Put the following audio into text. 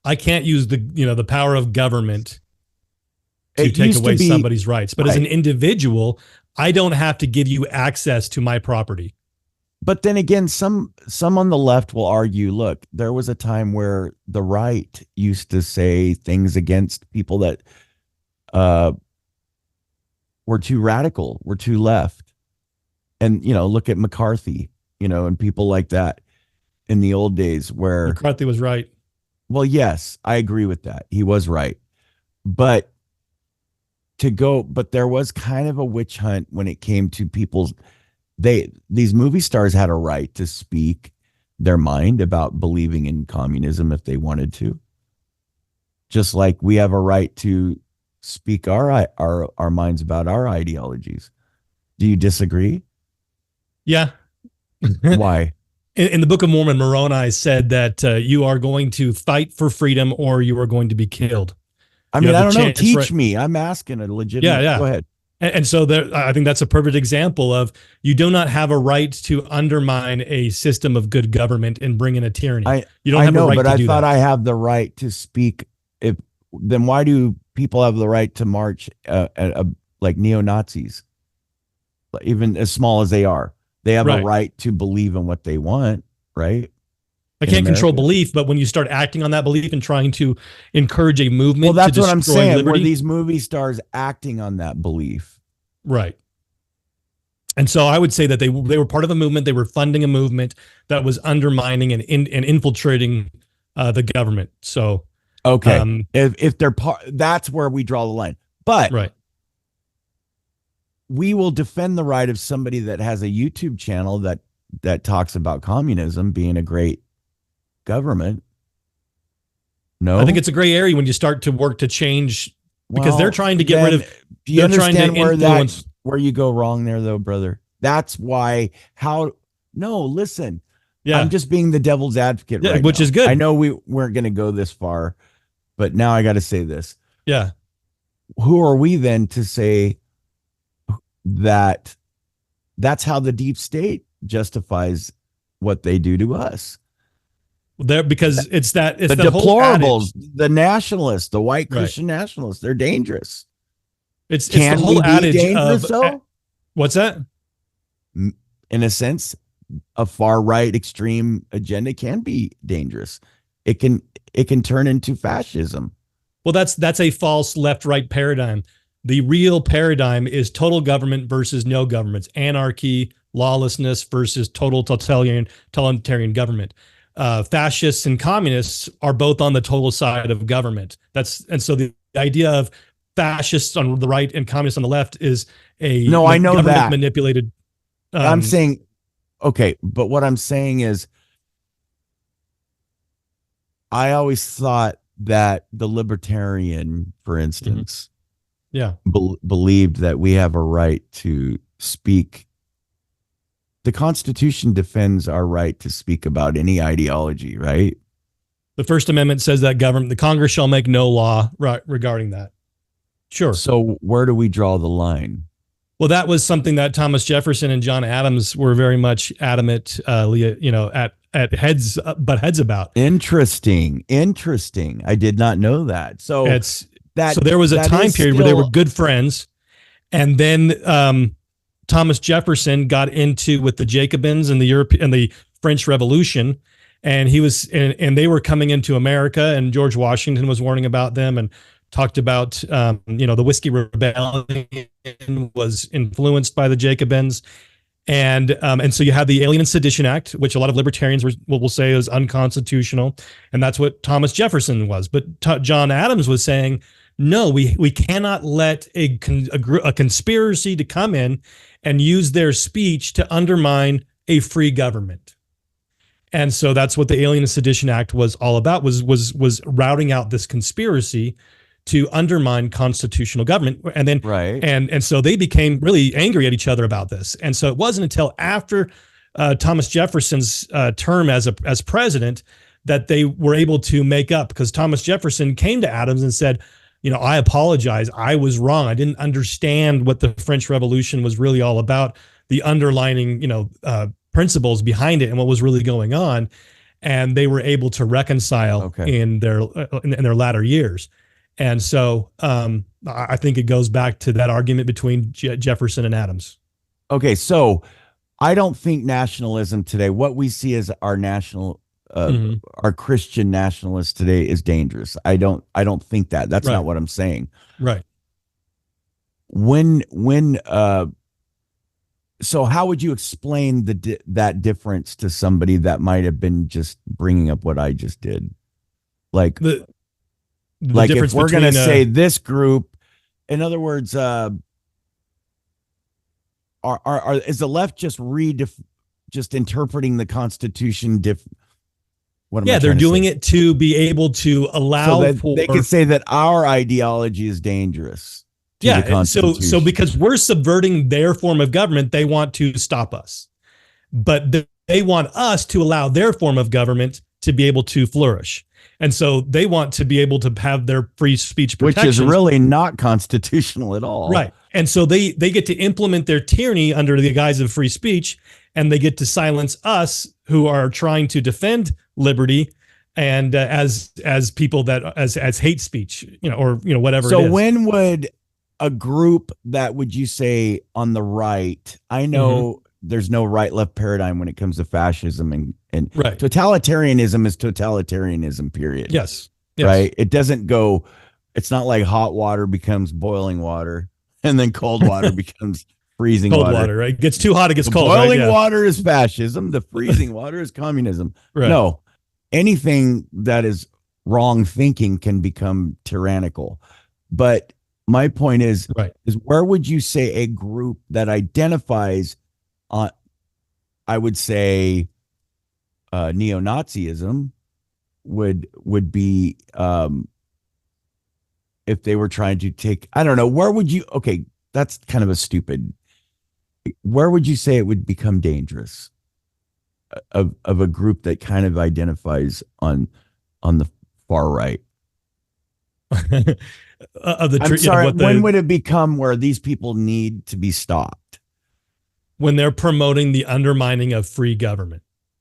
I can't use the power of government to It take used to away be somebody's rights. But as an right. individual, I don't have to give you access to my property. But then again, some on the left will argue, look, there was a time where the right used to say things against people that uh, were too radical, were too left. And, look at McCarthy, and people like that in the old days where, McCarthy was right. well, yes, I agree with that. He was right. But but there was kind of a witch hunt when it came to people's, these movie stars had a right to speak their mind about believing in communism if they wanted to. Just like we have a right to speak our minds about our ideologies. Do you disagree? Yeah. Why? In the Book of Mormon, Moroni said that you are going to fight for freedom or you are going to be killed. I mean, I don't know. Teach me. I'm asking a legitimate. Yeah. Go ahead. And so I think that's a perfect example of you do not have a right to undermine a system of good government and bring in a tyranny. You don't have a right to do that. But I thought I have the right to speak. Then why do people have the right to march like neo-Nazis? Even as small as they are, they have a right to believe in what they want, right? I can't control belief, but when you start acting on that belief and trying to encourage a movement, well, that's what I'm saying. Liberty, were these movie stars acting on that belief? Right. And so I would say that they were part of a movement. They were funding a movement that was undermining and infiltrating the government. So, okay, if they're part, that's where we draw the line. But we will defend the right of somebody that has a YouTube channel that talks about communism being a great government. No, I think it's a gray area when you start to work to change because they're trying to get rid of. Do you understand where you go wrong there, though, brother? That's why. No, listen. Yeah, I'm just being the devil's advocate, right? Which now. Is good. I know we weren't going to go this far, but now I got to say this. Yeah. Who are we then to say that that's how the deep state justifies what they do to us? There, because it's the deplorables, the nationalists, the white Christian nationalists, they're dangerous. It's the whole adage of what's that? In a sense, a far right extreme agenda can be dangerous. It can turn into fascism. Well, that's a false left-right paradigm. The real paradigm is total government versus no governments, anarchy, lawlessness versus total totalitarian government. Fascists and communists are both on the total side of government. And so the idea of fascists on the right and communists on the left is I know government that manipulated. I'm saying, okay, but what I'm saying is, I always thought that the libertarian, for instance, believed that we have a right to speak. The Constitution defends our right to speak about any ideology, right? The First Amendment says that the Congress shall make no law regarding that. Sure. So where do we draw the line? Well, that was something that Thomas Jefferson and John Adams were very much adamant, at heads about. Interesting. I did not know that. So there was a time period where they were good friends, and then Thomas Jefferson got into with the Jacobins and the French Revolution, and they were coming into America, and George Washington was warning about them and talked about the Whiskey Rebellion was influenced by the Jacobins, and so you have the Alien and Sedition Act, which a lot of libertarians will say is unconstitutional, and that's what Thomas Jefferson was. But John Adams was saying, no, we cannot let a conspiracy to come in and use their speech to undermine a free government. And so that's what the Alien and Sedition Act was all about, was routing out this conspiracy to undermine constitutional government. And then and so they became really angry at each other about this. And so it wasn't until after Thomas Jefferson's term as president that they were able to make up, because Thomas Jefferson came to Adams and said, I apologize. I was wrong. I didn't understand what the French Revolution was really all about, the underlining, principles behind it and what was really going on. and they were able to reconcile in their latter years. And so I think it goes back to that argument between Jefferson and Adams. Okay, so I don't think nationalism today, what we see as our national, our Christian nationalists today, is dangerous. I don't think that. That's not what I'm saying. Right. So how would you explain that difference to somebody that might have been just bringing up what I just did? Like, like if we're going to say this group, in other words, is the left just interpreting the Constitution they're doing it to be able to allow so that they can say that our ideology is dangerous. So because we're subverting their form of government, they want to stop us. But they want us to allow their form of government to be able to flourish. And so they want to be able to have their free speech protections. Which is really not constitutional at all. Right. And so they get to implement their tyranny under the guise of free speech, and they get to silence us who are trying to defend liberty and as people that as hate speech, or whatever it is. So when would a group that, would you say, on the right, I know there's no right left paradigm when it comes to fascism and totalitarianism is totalitarianism, period. Yes. Right. It doesn't go, it's not like hot water becomes boiling water and then cold water becomes freezing cold water. Right. It gets too hot, it gets cold. Boiling water is fascism. The freezing water is communism. Right. No, anything that is wrong thinking can become tyrannical. But my point is where would you say a group that identifies on, I would say, neo-Nazism would be, if they were trying to take, I don't know, where would you, okay, that's kind of a stupid, where would you say it would become dangerous of a group that kind of identifies on the far right? I'm sorry, when would it become where these people need to be stopped? When they're promoting the undermining of free government.